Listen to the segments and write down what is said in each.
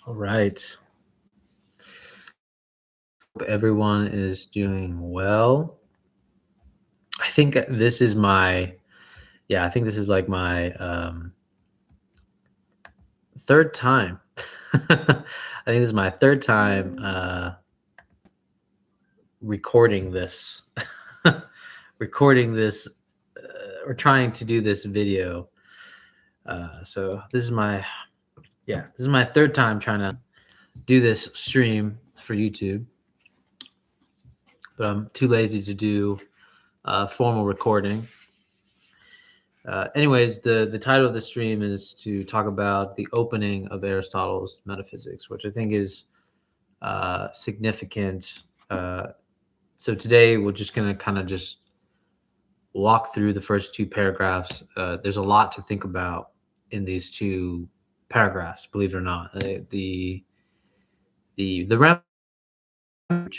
All right. Hope everyone is doing well. I think this is my I think this is like my third time. I think this is my third time recording this recording this or trying to do this video. So this is my third time trying to do this stream for YouTube, but I'm too lazy to do formal recording. Anyways, the title of the stream is to talk about the opening of Aristotle's Metaphysics, which I think is significant. So today we're just going to kind of just walk through the first two paragraphs. There's a lot to think about in these two paragraphs, believe it or not. The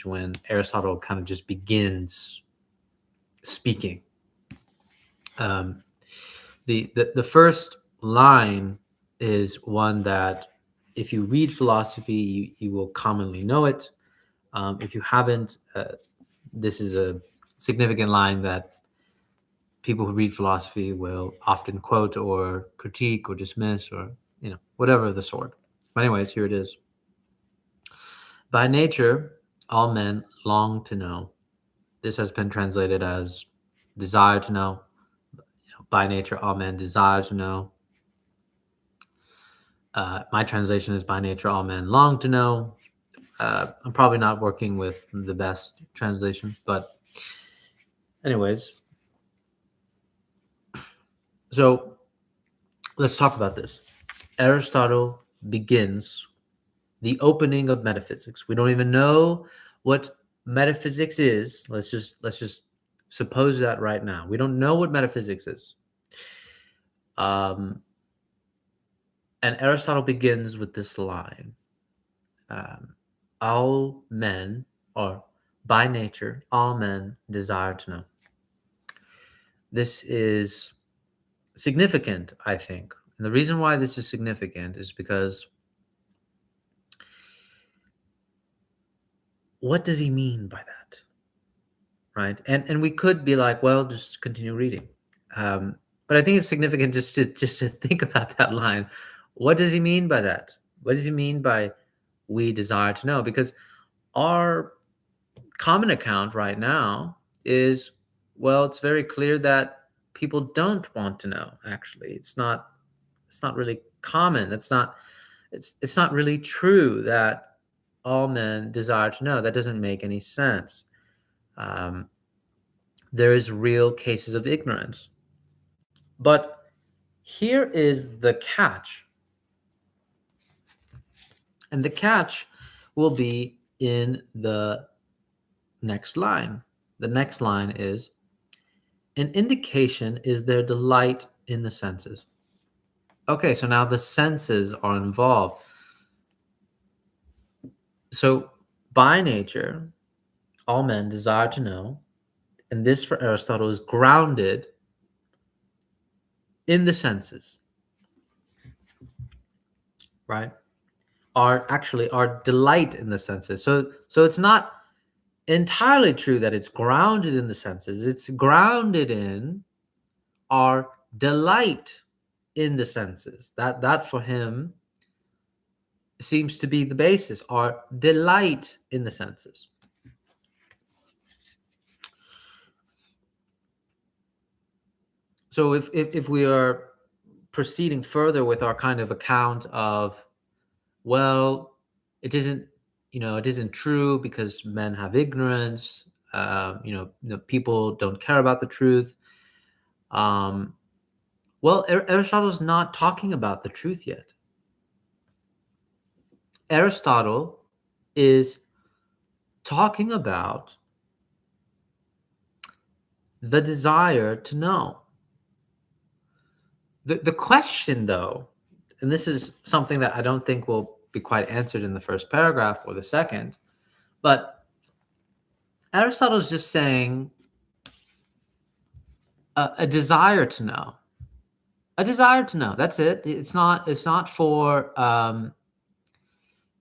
when Aristotle kind of just begins speaking. The first line is one that, if you read philosophy, you will commonly know it. If you haven't, this is a significant line that people who read philosophy will often quote or critique or dismiss or whatever of the sort. But anyways, here it is. By nature, all men long to know. This has been translated as desire to know. By nature, all men desire to know. My translation is by nature, all men long to know. I'm probably not working with the best translation, but anyways. So let's talk about this. Aristotle begins the opening of metaphysics. We don't even know what metaphysics is. Let's just suppose that right now. We don't know what metaphysics is. And Aristotle begins with this line. All men, or by nature, all men desire to know. This is significant, I think. And the reason why this is significant is because what does he mean by that? Right? And we could be like, well, just continue reading. But I think it's significant just to think about that line. What does he mean by that? What does he mean by we desire to know? Because our common account right now is, well, it's very clear that people don't want to know. Actually, it's not really common. It's not really true that all men desire to know. That doesn't make any sense. There is real cases of ignorance. But here is the catch. And the catch will be in the next line. The next line is, an indication is their delight in the senses. Okay, so now the senses are involved. So by nature, all men desire to know, and this for Aristotle is grounded in the senses, right? Our delight in the senses. So it's not entirely true that it's grounded in the senses. It's grounded in our delight in the senses. That for him seems to be the basis, our delight in the senses. So if we are proceeding further with our kind of account of, well, it isn't true because men have ignorance, people don't care about the truth. Well, Aristotle's not talking about the truth yet. Aristotle is talking about the desire to know. The question, though, and this is something that I don't think will be quite answered in the first paragraph or the second, but Aristotle's just saying a desire to know. A desire to know. That's it. It's not for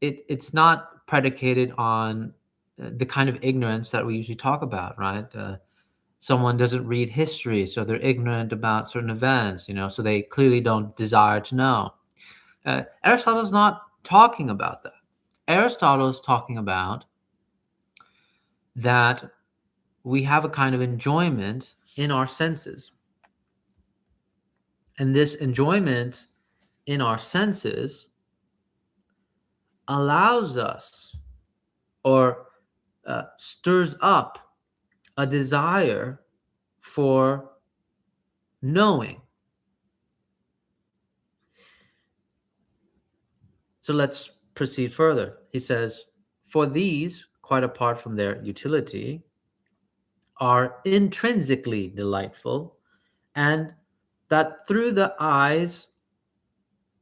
it's not predicated on the kind of ignorance that we usually talk about, right? Someone doesn't read history, so they're ignorant about certain events, so they clearly don't desire to know. Aristotle's not talking about that. Aristotle is talking about that we have a kind of enjoyment in our senses. And this enjoyment in our senses allows us, or stirs up a desire for knowing. So let's proceed further. He says, for these, quite apart from their utility, are intrinsically delightful, and that through the eyes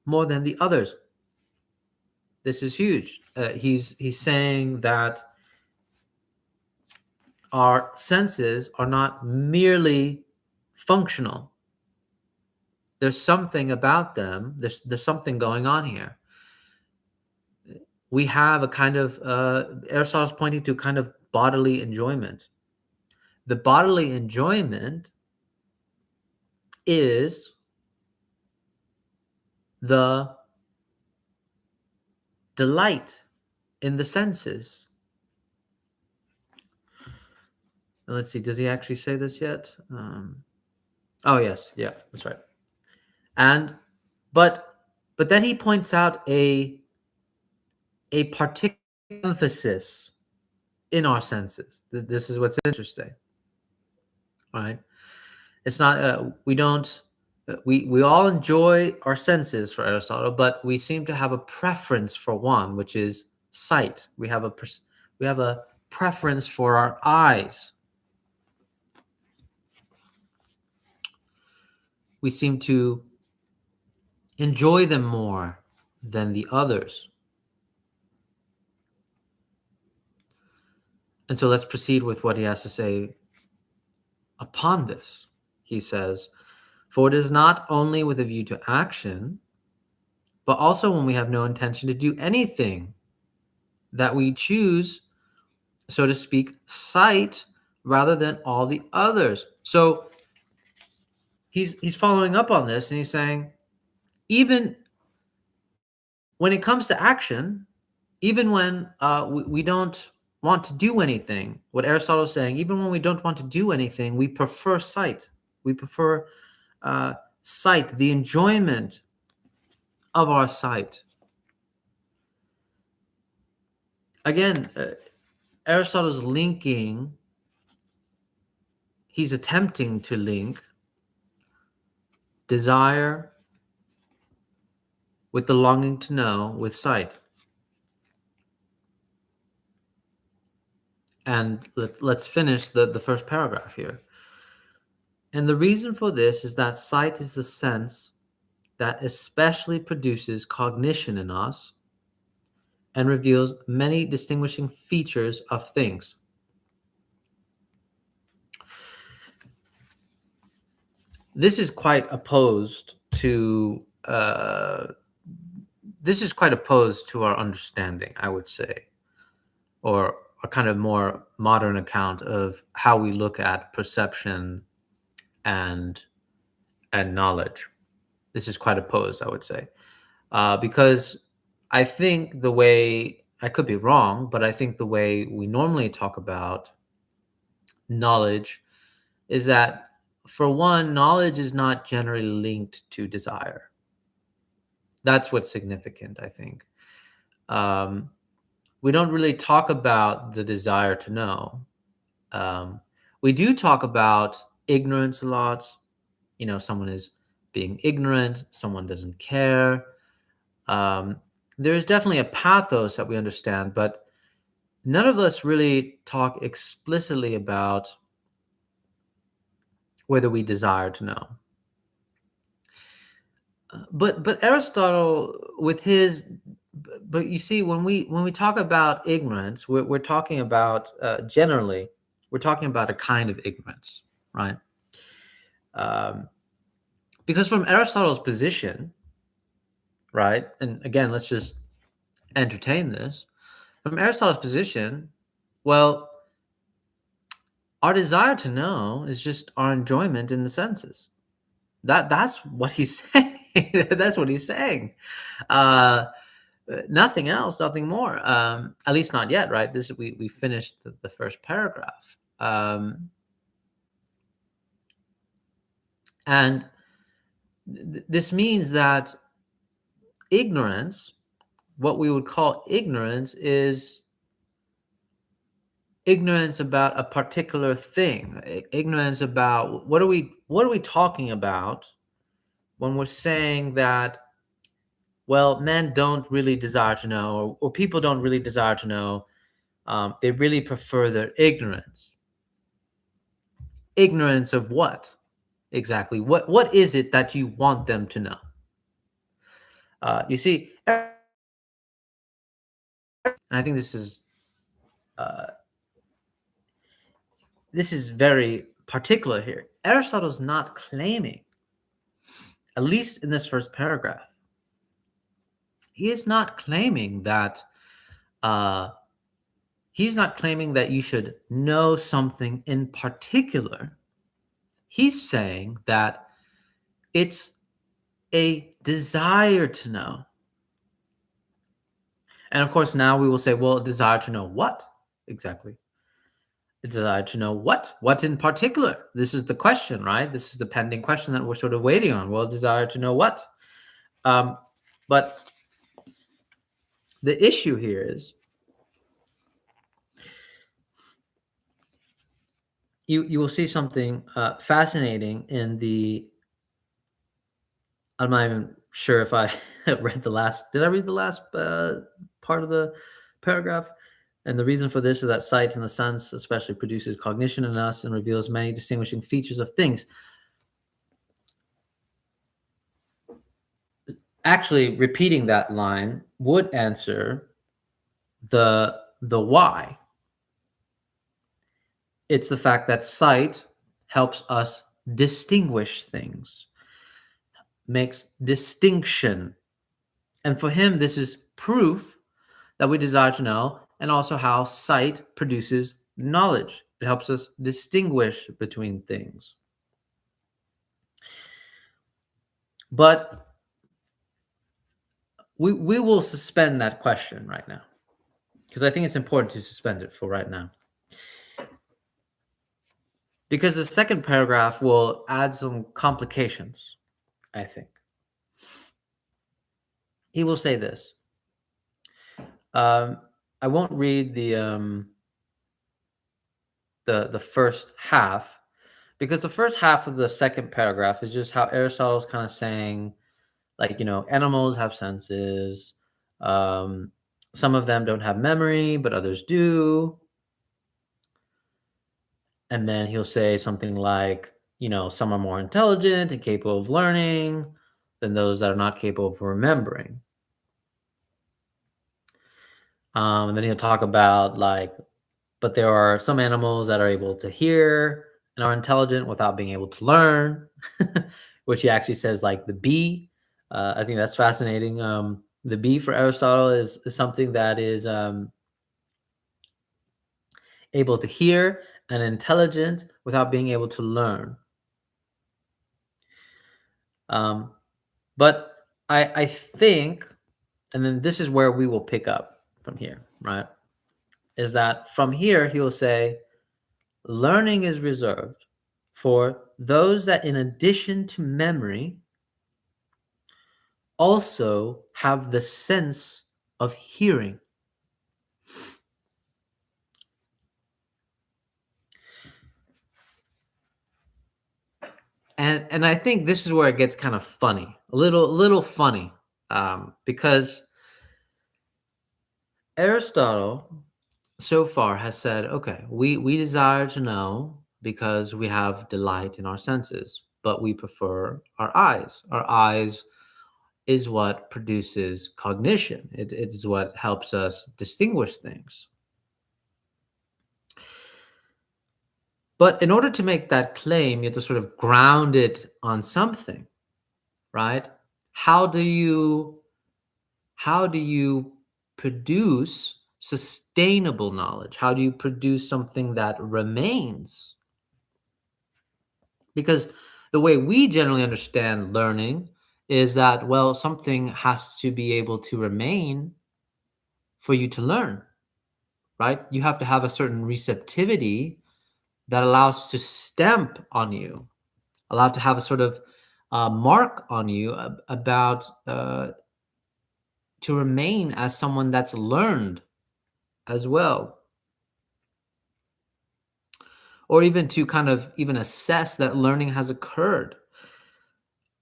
more than the others. This is huge. He's saying that our senses are not merely functional. There's something about them. There's something going on here. We have a kind of Aristotle's pointing to kind of bodily enjoyment. The bodily enjoyment is the delight in the senses. And let's see, does he actually say this yet? Oh yes, yeah, that's right. And but then he points out a particular emphasis in our senses. This is what's interesting, right? It's not we don't we all enjoy our senses for Aristotle, but we seem to have a preference for one, which is sight. We have a preference for our eyes. We seem to enjoy them more than the others. And so let's proceed with what he has to say upon this. He says, for it is not only with a view to action, but also when we have no intention to do anything, that we choose, so to speak, sight rather than all the others. So he's following up on this, and he's saying, even when it comes to action, even when we don't want to do anything, what Aristotle is saying, even when we don't want to do anything, we prefer sight. We prefer sight, the enjoyment of our sight. Again, Aristotle's linking, he's attempting to link desire with the longing to know with sight. And let's finish the first paragraph here. And the reason for this is that sight is the sense that especially produces cognition in us and reveals many distinguishing features of things. This is quite opposed to our understanding, I would say, or a kind of more modern account of how we look at perception and knowledge. This is quite opposed, I would say, because I think the way, I could be wrong, but I think the way we normally talk about knowledge is that, for one, knowledge is not generally linked to desire. That's what's significant, I think. We don't really talk about the desire to know. We do talk about ignorance a lot. Someone is being ignorant, someone doesn't care. There's definitely a pathos that we understand, but none of us really talk explicitly about whether we desire to know. But Aristotle, with his, but you see, when we talk about ignorance, we're talking about generally, we're talking about a kind of ignorance, right? Because from Aristotle's position, right, and again, let's just entertain this. From Aristotle's position, well, our desire to know is just our enjoyment in the senses. That's what he's saying. That's what he's saying. Uh, Nothing else, nothing more. At least not yet, right? We finished the first paragraph, and this means that ignorance, what we would call ignorance, is ignorance about a particular thing. Ignorance about what are we talking about when we're saying that, well, men don't really desire to know, or people don't really desire to know. They really prefer their ignorance. Ignorance of what exactly? What is it that you want them to know? You see, and I think uh, this is very particular here. Aristotle's not claiming, at least in this first paragraph, he is not claiming that you should know something in particular. He's saying that it's a desire to know. And of course, now we will say, well, desire to know what exactly? A desire to know what? What in particular? This is the question, right? This is the pending question that we're sort of waiting on. Well, desire to know what? But the issue here is you will see something fascinating in the. I'm not even sure if I read the last. Did I read the last part of the paragraph? And the reason for this is that sight in the sense especially produces cognition in us and reveals many distinguishing features of things. Actually, repeating that line would answer the why. It's the fact that sight helps us distinguish things, makes distinction. And for him, this is proof that we desire to know, and also how sight produces knowledge. It helps us distinguish between things. But we will suspend that question right now, because I think it's important to suspend it for right now. Because the second paragraph will add some complications, I think. He will say this. I won't read the first half, because the first half of the second paragraph is just how Aristotle's kind of saying, like, animals have senses. Some of them don't have memory, but others do. And then he'll say something like, some are more intelligent and capable of learning than those that are not capable of remembering. And then he'll talk about, but there are some animals that are able to hear and are intelligent without being able to learn, which he actually says, like the bee. I think that's fascinating. The bee for Aristotle is something that is able to hear and intelligent without being able to learn. But I think, and then this is where we will pick up from here, right? Is that from here, he will say, learning is reserved for those that, in addition to memory, also have the sense of hearing. And I think this is where it gets kind of funny, a little funny, because Aristotle so far has said, okay, we desire to know because we have delight in our senses, but we prefer our eyes. Our eyes is what produces cognition. It is what helps us distinguish things. But in order to make that claim, you have to sort of ground it on something, right? How do you produce sustainable knowledge? How do you produce something that remains? Because the way we generally understand learning is that, well, something has to be able to remain for you to learn, right? You have to have a certain receptivity that allows to stamp on you, allowed to have a sort of mark on you about to remain as someone that's learned as well, or even to kind of even assess that learning has occurred.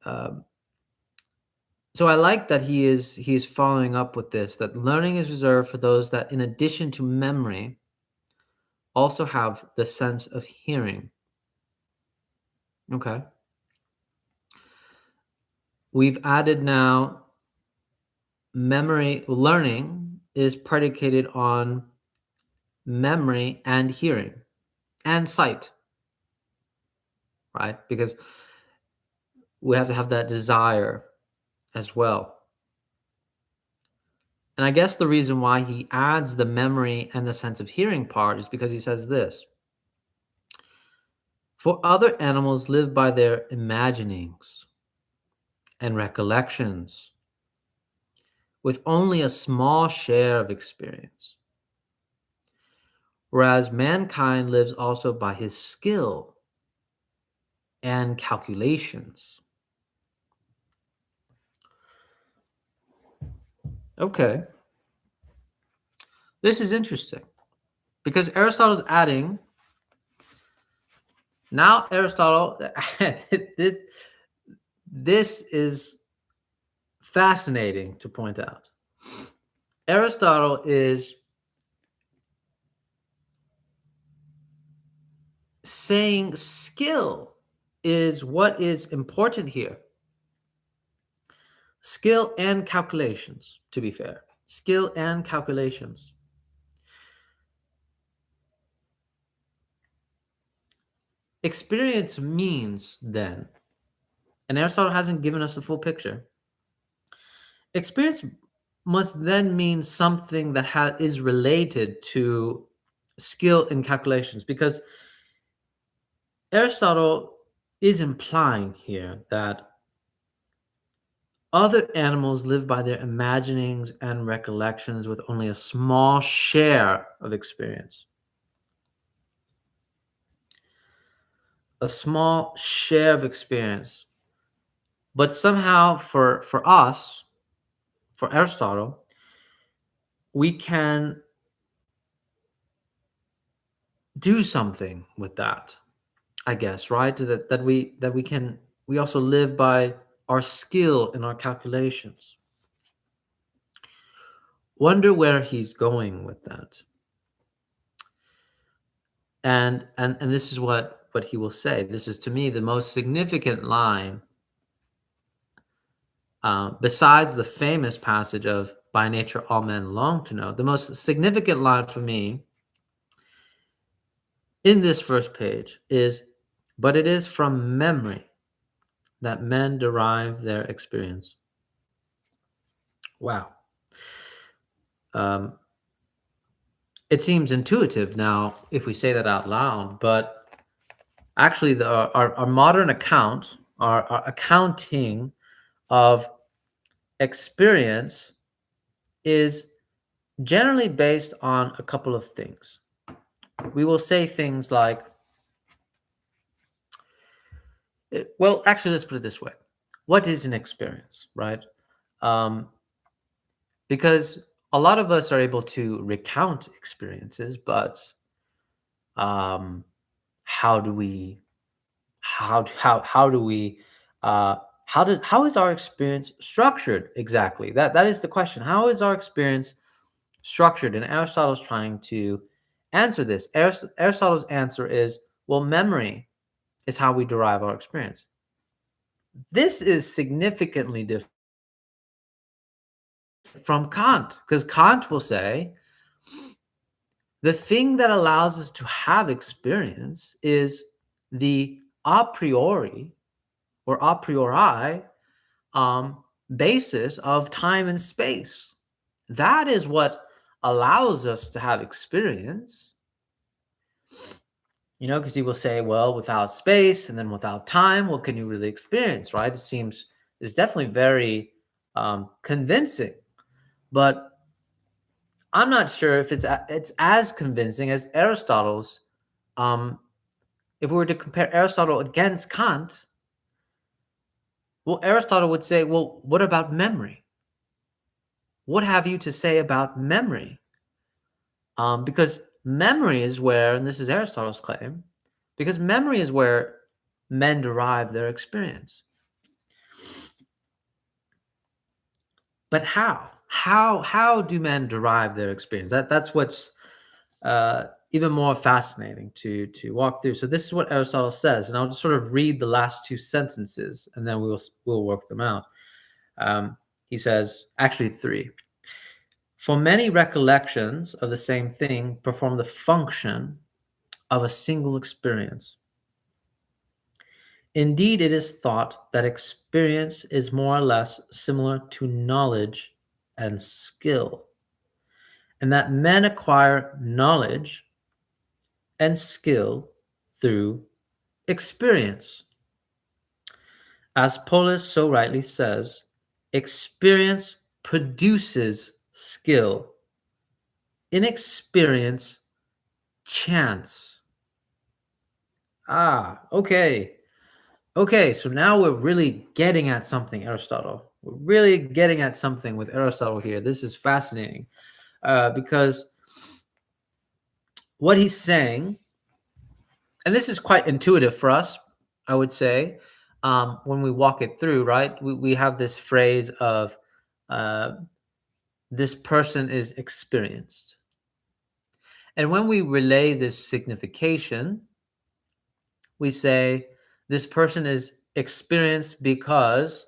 Um, so I like that he is following up with this, that learning is reserved for those that, in addition to memory, also have the sense of hearing. Okay. We've added now memory. Learning is predicated on memory and hearing and sight, right? Because we have to have that desire as well. And I guess the reason why he adds the memory and the sense of hearing part is because he says this: for other animals live by their imaginings and recollections with only a small share of experience, whereas mankind lives also by his skill and calculations. Okay. This is interesting because Aristotle's adding, now Aristotle, this is fascinating to point out. Aristotle is saying skill is what is important here. Skill and calculations, to be fair. Skill and calculations. Experience means then, and Aristotle hasn't given us the full picture, experience must then mean something that is related to skill and calculations, because Aristotle is implying here that other animals live by their imaginings and recollections with only a small share of experience. A small share of experience. But somehow for us, for Aristotle, we can do something with that, I guess, right? That we also live by our skill and our calculations. Wonder where he's going with that. And this is what he will say. This is, to me, the most significant line, besides the famous passage of "By nature all men long to know." The most significant line for me in this first page is, "But it is from memory that men derive their experience." Wow. It seems intuitive now if we say that out loud, but actually our modern account, our accounting of experience is generally based on a couple of things. We will say things like, well, actually, let's put it this way. What is an experience, right? Because a lot of us are able to recount experiences, but how do we how do we how is our experience structured exactly? That is the question. How is our experience structured? And Aristotle's trying to answer this. Aristotle's answer is, well, memory is how we derive our experience. This is significantly different from Kant, because Kant will say the thing that allows us to have experience is the a priori or a priori basis of time and space. That is what allows us to have experience. Because he will say, well, without space and then without time, what can you really experience, right? It's definitely very convincing, but I'm not sure if it's as convincing as Aristotle's. If we were to compare Aristotle against Kant, well, Aristotle would say, well, what about memory? What have you to say about memory? Because memory is where, and this is Aristotle's claim, because memory is where men derive their experience. But how? How do men derive their experience? That's what's even more fascinating to walk through. So this is what Aristotle says, and I'll just sort of read the last two sentences, and then we'll work them out. He says, actually three. For many recollections of the same thing perform the function of a single experience. Indeed, it is thought that experience is more or less similar to knowledge and skill, and that men acquire knowledge and skill through experience. As Polus so rightly says, experience produces skill. Inexperience, chance. Okay. Okay, so now we're really getting at something, Aristotle. We're really getting at something with Aristotle here. This is fascinating because what he's saying, and this is quite intuitive for us, I would say, when we walk it through, right? We have this phrase of this person is experienced. And when we relay this signification, we say this person is experienced because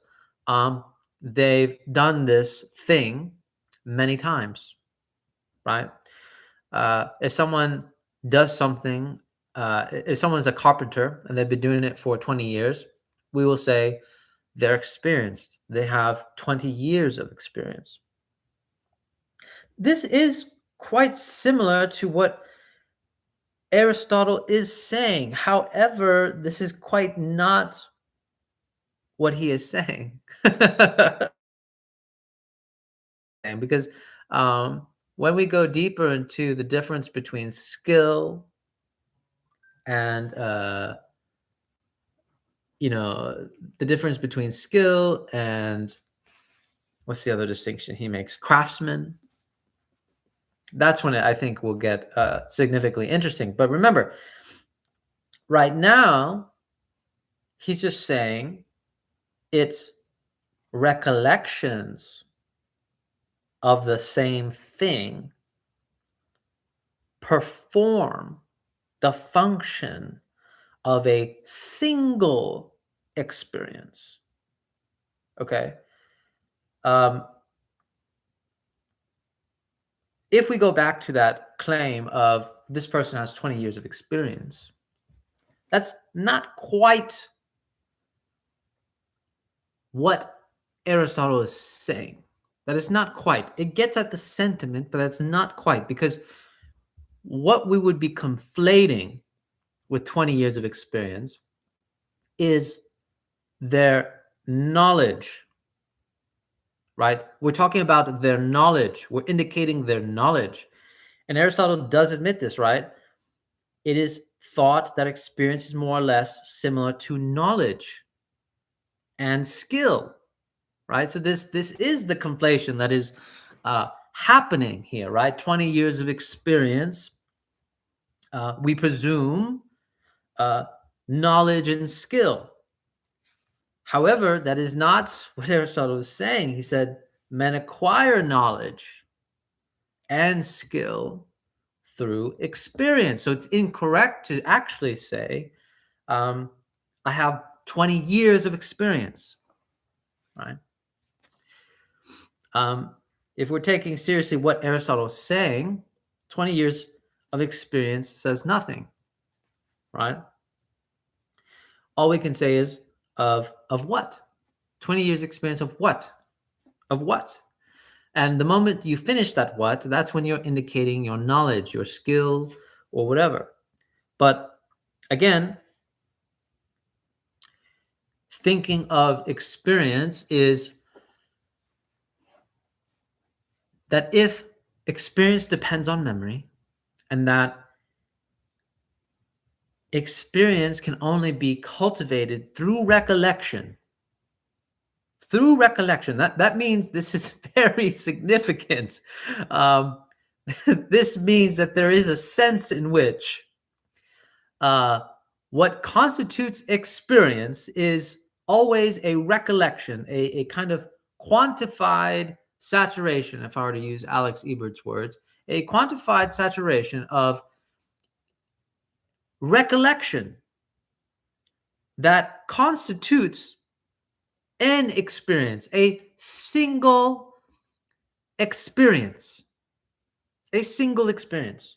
they've done this thing many times, right? If someone does something, if someone's a carpenter and they've been doing it for 20 years, we will say they're experienced. They have 20 years of experience. This is quite similar to what Aristotle is saying. However, this is quite not what he is saying. Because when we go deeper into the difference between skill and the difference between skill and what's the other distinction he makes? Craftsman. That's when I think will get significantly interesting. But remember, right now, he's just saying it's recollections of the same thing perform the function of a single experience. Okay. If we go back to that claim of this person has 20 years of experience, that's not quite what Aristotle is saying. That is not quite. It gets at the sentiment, but that's not quite, because what we would be conflating with 20 years of experience is their knowledge, right? We're talking about their knowledge. We're indicating their knowledge. And Aristotle does admit this, right? It is thought that experience is more or less similar to knowledge and skill, right? So this is the conflation that is happening here, right? 20 years of experience, we presume knowledge and skill. However, that is not what Aristotle is saying. He said men acquire knowledge and skill through experience. So it's incorrect to actually say, I have 20 years of experience, right? If we're taking seriously what Aristotle is saying, 20 years of experience says nothing, right? All we can say is of what? 20 years experience of what? Of what? And the moment you finish that what, that's when you're indicating your knowledge, your skill, or whatever. But again, thinking of experience is that if experience depends on memory, and that experience can only be cultivated through recollection. Through recollection. That means this is very significant. Um, this means that there is a sense in which uh, what constitutes experience is always a recollection, a kind of quantified saturation, if I were to use Alex Ebert's words, a quantified saturation of recollection that constitutes an experience, a single experience, a single experience.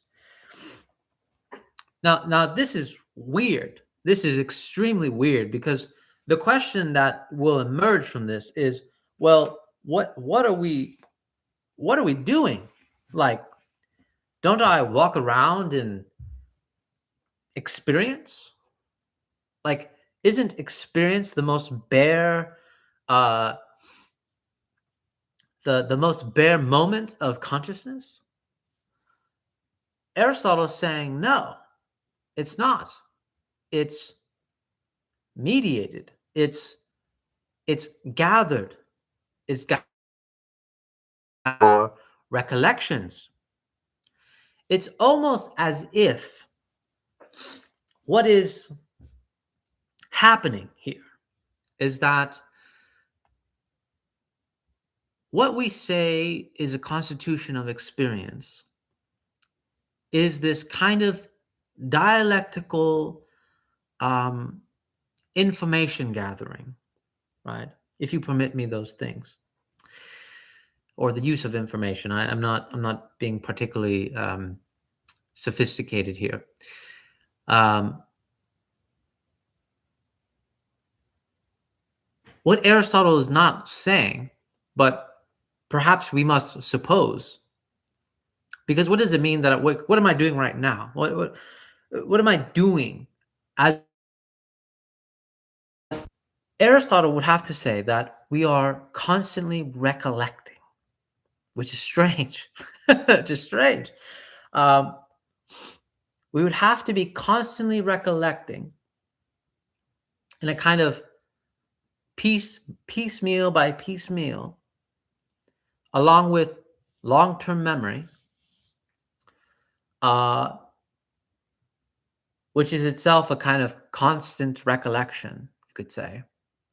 Now this is weird. This is extremely weird because the question that will emerge from this is, well, what are we doing? Like, don't I walk around and experience? Like, isn't experience the most bare the most bare moment of consciousness? Aristotle is saying no, it's not. It's mediated. It's gathered. It's gathered for recollections. It's almost as if what is happening here is that what we say is a constitution of experience is this kind of dialectical information gathering, right? If you permit me those things, or the use of information. I'm not being particularly sophisticated here. What Aristotle is not saying, but perhaps we must suppose, because what does it mean that what am I doing right now? What am I doing? As Aristotle would have to say that we are constantly recollecting, which is strange. Just strange. We would have to be constantly recollecting in a kind of piecemeal by piecemeal, along with long-term memory, which is itself a kind of constant recollection, you could say,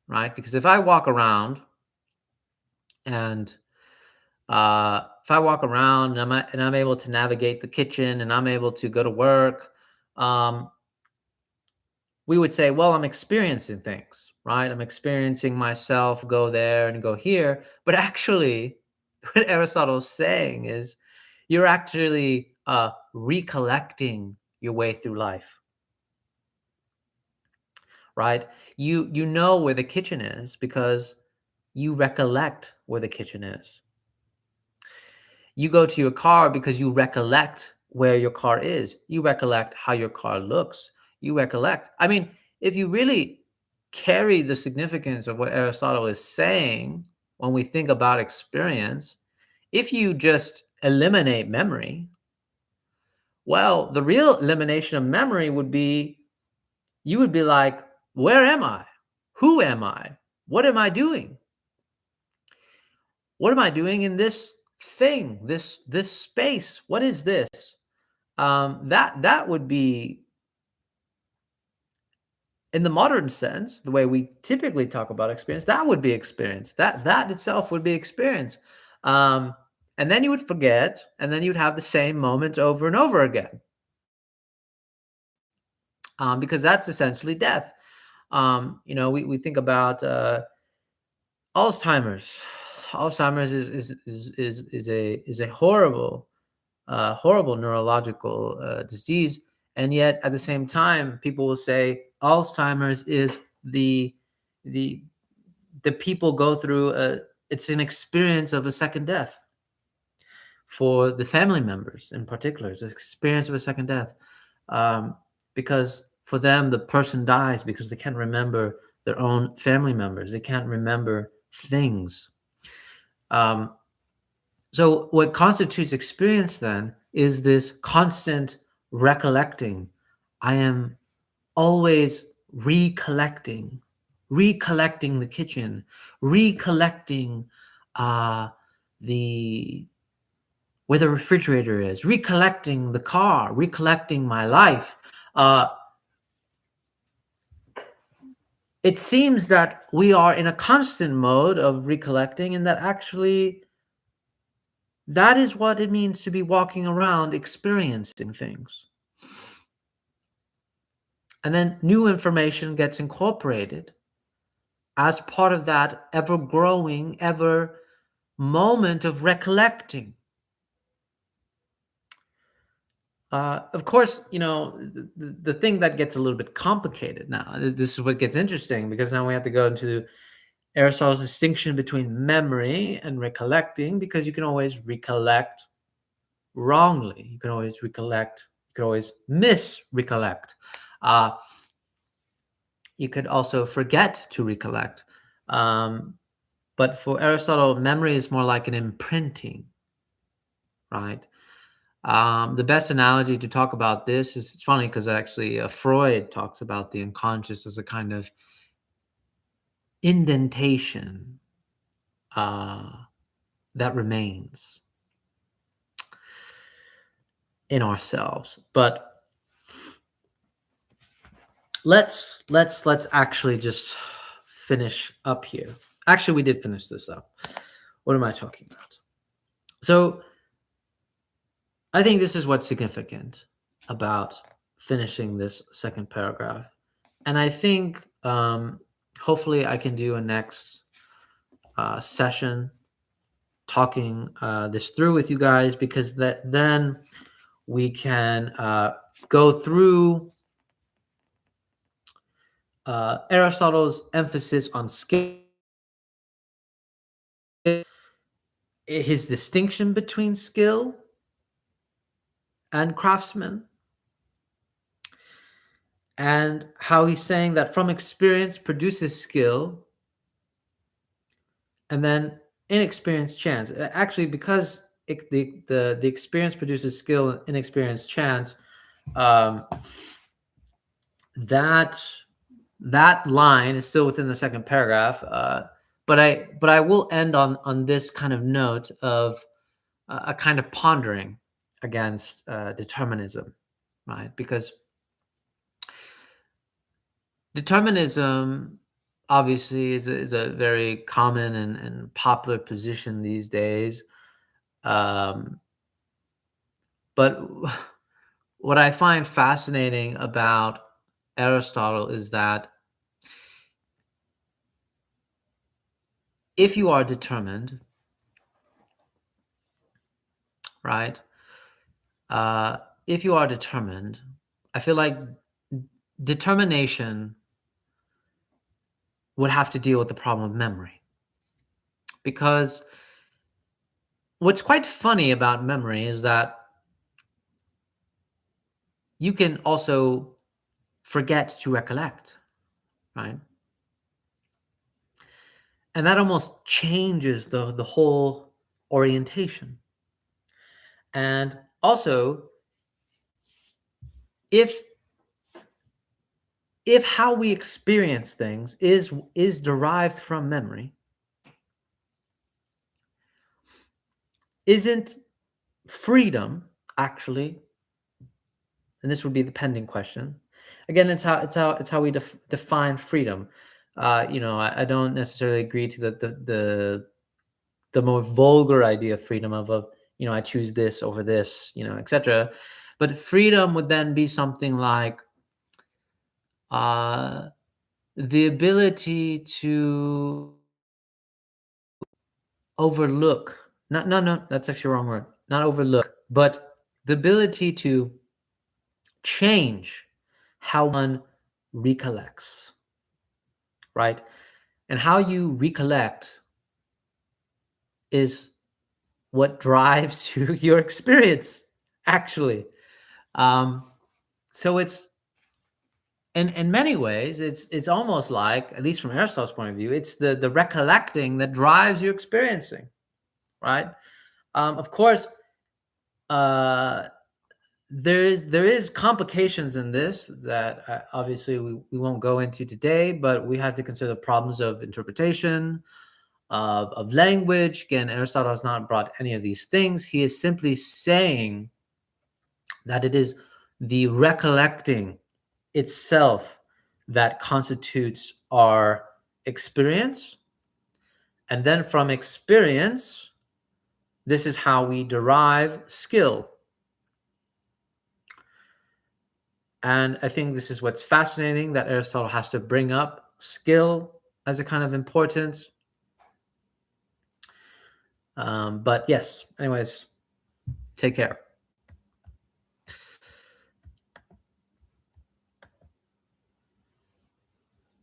right? Because if I walk around and I'm able to navigate the kitchen and I'm able to go to work, we would say, well, I'm experiencing things, right? I'm experiencing myself go there and go here. But actually, what Aristotle is saying is you're actually recollecting your way through life, right? You know where the kitchen is because you recollect where the kitchen is. You go to your car because you recollect where your car is. You recollect how your car looks. You recollect. I mean, if you really carry the significance of what Aristotle is saying when we think about experience, if you just eliminate memory, well, the real elimination of memory would be, you would be like, where am I? Who am I? What am I doing? What am I doing in this thing, this space? What is this? That would be, in the modern sense, the way we typically talk about experience, that would be experience. That itself would be experience. And then you would forget, and then you'd have the same moment over and over again. Because that's essentially death. We think about Alzheimer's. Alzheimer's is a horrible neurological disease, and yet at the same time, people will say Alzheimer's is the people go through it's an experience of a second death. for the family members in particular, the experience of a second death, because for them the person dies because they can't remember their own family members, they can't remember things. So what constitutes experience then is this constant recollecting. I am always recollecting the kitchen, recollecting the where the refrigerator is, recollecting the car, recollecting my life. It seems that we are in a constant mode of recollecting, and that actually that is what it means to be walking around experiencing things. And then new information gets incorporated as part of that ever growing, ever moment of recollecting. Of course, the thing that gets a little bit complicated now, this is what gets interesting, because now we have to go into Aristotle's distinction between memory and recollecting, because you can always recollect wrongly. You can always recollect. You can always misrecollect. You could also forget to recollect. But for Aristotle, memory is more like an imprinting, right? The best analogy to talk about this is, it's funny because actually Freud talks about the unconscious as a kind of indentation that remains in ourselves. But let's actually just finish up here. Actually, we did finish this up. What am I talking about? So I think this is what's significant about finishing this second paragraph. And I think hopefully I can do a next session talking this through with you guys, because then we can go through Aristotle's emphasis on skill, his distinction between skill and craftsman, and how he's saying that from experience produces skill, and then inexperience chance. Actually, because the experience produces skill, inexperience chance, that line is still within the second paragraph. But I will end on this kind of note of a kind of pondering against determinism, right? Because determinism obviously is a very common and popular position these days. But what I find fascinating about Aristotle is that if you are determined, right? If you are determined, I feel like determination would have to deal with the problem of memory. Because what's quite funny about memory is that you can also forget to recollect, right? And that almost changes the whole orientation. And also, if how we experience things is derived from memory, isn't freedom actually, and this would be the pending question. Again, it's how we define freedom. I don't necessarily agree to the more vulgar idea of freedom of I choose this over this, etc. But freedom would then be something like the ability to overlook. No, that's actually the wrong word. Not overlook, but the ability to change how one recollects, right? And how you recollect is what drives your experience, actually. So it's in many ways, it's almost like, at least from Aristotle's point of view, it's the recollecting that drives your experiencing, right? Of course, there is complications in this that obviously we won't go into today, but we have to consider the problems of interpretation, of language. Again, Aristotle has not brought any of these things. He is simply saying that it is the recollecting itself that constitutes our experience. And then from experience, this is how we derive skill. And I think this is what's fascinating, that Aristotle has to bring up skill as a kind of importance. But yes, anyways, take care.